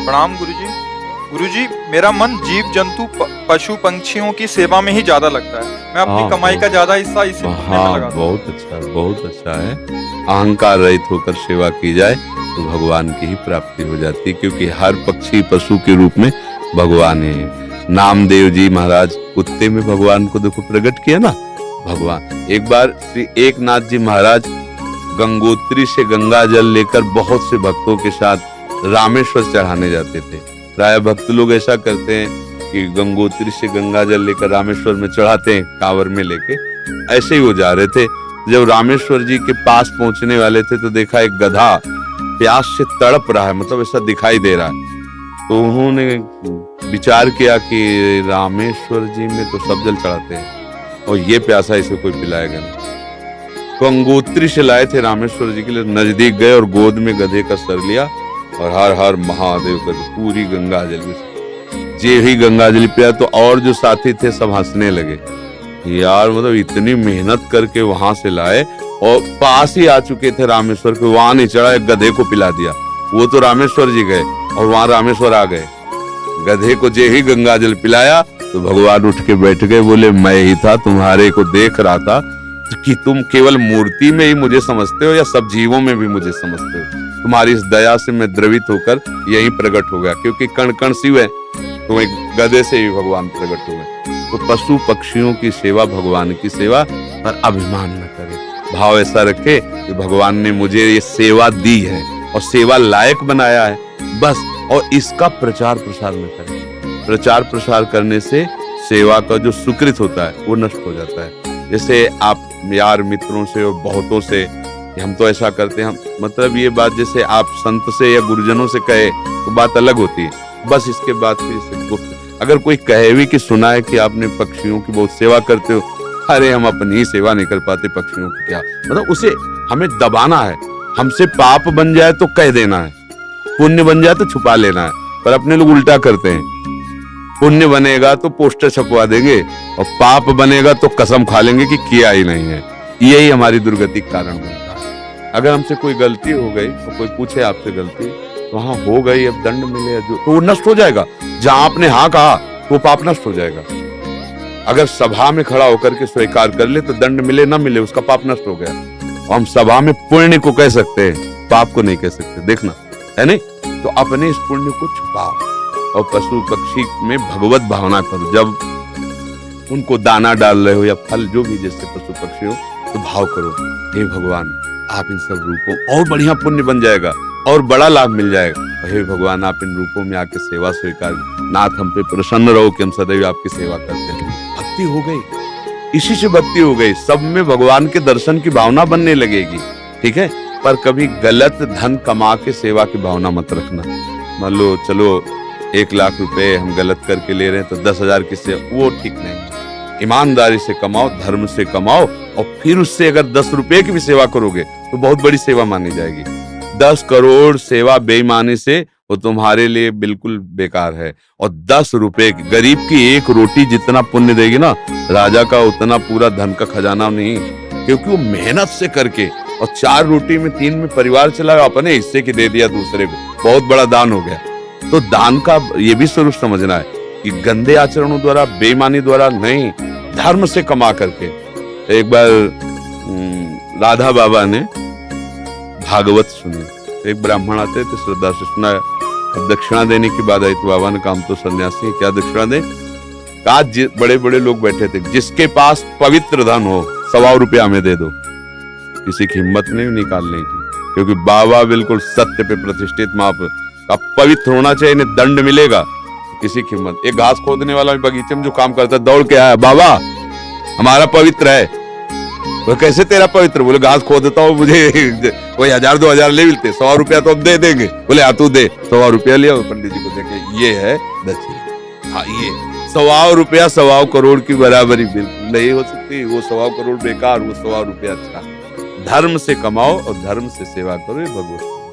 प्रणाम गुरुजी। गुरुजी, मेरा मन जीव जंतु पशु पंछियों की सेवा में ही ज्यादा लगता है। मैं अपनी कमाई का ज्यादा हिस्सा इसी पुण्य में लगाता हूँ। बहुत अच्छा, बहुत अच्छा है। अहंकार रहित होकर सेवा की जाए तो भगवान की ही प्राप्ति हो जाती है, क्योंकि हर पक्षी पशु के रूप में भगवान है। नामदेव जी महाराज कुत्ते में भगवान को देखो प्रकट किया ना भगवान। एक बार श्री एकनाथ जी महाराज गंगोत्री से गंगा जल लेकर बहुत से भक्तों के साथ रामेश्वर चढ़ाने जाते थे। प्राय भक्त लोग ऐसा करते हैं कि गंगोत्री से गंगा जल लेकर रामेश्वर में चढ़ाते हैं कांवर में लेके। ऐसे ही वो जा रहे थे। जब रामेश्वर जी के पास पहुंचने वाले थे तो देखा एक गधा प्यास से तड़प रहा है, मतलब ऐसा दिखाई दे रहा है। तो उन्होंने विचार किया कि रामेश्वर जी में तो सब जल चढ़ाते हैं और ये प्यासा इसे कोई पिलाएगा नहीं। गंगोत्री से लाए थे रामेश्वर जी के लिए, नजदीक गए और गोद में गधे का सर लिया और हर हर महादेव कर पूरी गंगा जल में जे ही गंगा जल पिया। तो और जो साथी थे सब हंसने लगे, यार मतलब इतनी मेहनत करके वहां से लाए और पास ही आ चुके थे रामेश्वर के, वहां नहीं चढ़ा, एक गधे को पिला दिया। वो तो रामेश्वर जी गए और वहां रामेश्वर आ गए। गधे को जे ही गंगा जल पिलाया तो भगवान उठ के बैठ गए, बोले मैं ही था, तुम्हारे को देख रहा था कि तुम केवल मूर्ति में ही मुझे समझते हो या सब जीवों में भी मुझे समझते हो। तुम्हारी इस दया से मैं द्रवित होकर यही प्रकट हो गया, क्योंकि कण कण शिव है, तो एक गधे से ही भगवान प्रकट हो गए। तो पशु पक्षियों की सेवा भगवान की सेवा पर अभिमान न करे, भाव ऐसा रखे कि भगवान ने मुझे ये सेवा दी है और सेवा लायक बनाया है बस। और इसका प्रचार प्रसार न करे। प्रचार प्रसार करने से सेवा का जो सुकृत होता है वो नष्ट हो जाता है। जैसे आप यार मित्रों से और बहुतों से हम तो ऐसा करते हैं, मतलब ये बात जैसे आप संत से या गुरुजनों से कहे तो बात अलग होती है, बस इसके बाद फिर अगर कोई कहे भी कि सुना है कि आपने पक्षियों की बहुत सेवा करते हो, अरे हम अपनी ही सेवा नहीं कर पाते, पक्षियों की क्या, मतलब उसे हमें दबाना है। हमसे पाप बन जाए तो कह देना है, पुण्य बन जाए तो छुपा लेना है। पर अपने लोग उल्टा करते हैं, पुण्य बनेगा तो पोस्टर छपवा देंगे और पाप बनेगा तो कसम खा लेंगे कि किया ही नहीं है। यही हमारी दुर्गति का कारण बनता है। अगर हमसे कोई गलती हो गई और कोई पूछे आपसे गलती, तो हाँ हो गई, अब दंड मिले जो तो वो नष्ट हो जाएगा। जहां आपने हाँ कहा वो पाप नष्ट हो जाएगा। अगर सभा में खड़ा होकर के स्वीकार कर ले तो दंड मिले ना मिले उसका पाप नष्ट हो गया। और हम सभा में पुण्य को कह सकते हैं, पाप को नहीं कह सकते, देखना है नहीं। तो अपने इस पुण्य को छुपाओ और पशु पक्षी में भगवत भावना करो। जब उनको दाना डाल रहे हो या फल जो भी जैसे पशु पक्षी हो तो भाव करो, हे भगवान आप इन सब रूपों, और बढ़िया पुण्य बन जाएगा और बड़ा लाभ मिल जाएगा। हे भगवान आप इन रूपों में आके सेवा स्वीकार, नाथ हम पे प्रसन्न रहो कि हम सदैव आपकी सेवा करते हैं। भक्ति हो गई, इसी से भक्ति हो गई। सब में भगवान के दर्शन की भावना बनने लगेगी, ठीक है। पर कभी गलत धन कमा के सेवा की भावना मत रखना। मान लो चलो 1 लाख रुपए हम गलत करके ले रहे हैं तो 10,000 की सेवा, वो ठीक नहीं। ईमानदारी से कमाओ, धर्म से कमाओ और फिर उससे अगर 10 रुपए की भी सेवा करोगे तो बहुत बड़ी सेवा मानी जाएगी। 10 करोड़ सेवा बेईमानी से वो तुम्हारे लिए बिल्कुल बेकार है। और 10 रुपए की, गरीब की 1 रोटी जितना पुण्य देगी ना, राजा का उतना पूरा धन का खजाना नहीं, क्योंकि वो मेहनत से करके और 4 रोटी में 3 में परिवार चलाया, अपने हिस्से की दे दिया दूसरे को, बहुत बड़ा दान हो गया। तो दान का ये भी स्वरूप समझना है कि गंदे आचरणों द्वारा, बेईमानी द्वारा नहीं, धर्म से कमा करके। एक बार राधा बाबा ने भागवत सुनी, एक ब्राह्मण आते थे, श्रद्धा से सुना, दक्षिणा देने की बात आई तो बाबा ने काम तो सन्यासी है, क्या दक्षिणा दे? आज बड़े बड़े लोग बैठे थे, जिसके पास पवित्र धन हो 100 रुपया हमें दे दो। किसी की हिम्मत नहीं निकालने की, क्योंकि बाबा बिल्कुल सत्य पे प्रतिष्ठित महापुरुष, अब पवित्र होना चाहिए, इन्हें दंड मिलेगा। किसी की हिम्मत, एक घास खोदने वाला बगीचे में जो काम करता है दौड़ के आया, बाबा हमारा पवित्र है। वो कैसे तेरा पवित्र? बोले घास खोदता हूँ, मुझे कोई 1000-2000 ले मिलते, 100 रुपया तो अब दे देंगे। बोले हाँ तू दे, 100 रुपया लिया। पंडित जी को देखे, ये है दक्षिणा। हाँ ये 100 रुपया 100 करोड़ की बराबरी बिल्कुल नहीं हो सकती। वो 100 करोड़ बेकार, वो 100 रुपया अच्छा। धर्म से कमाओ और धर्म से सेवा करो, ये भगवत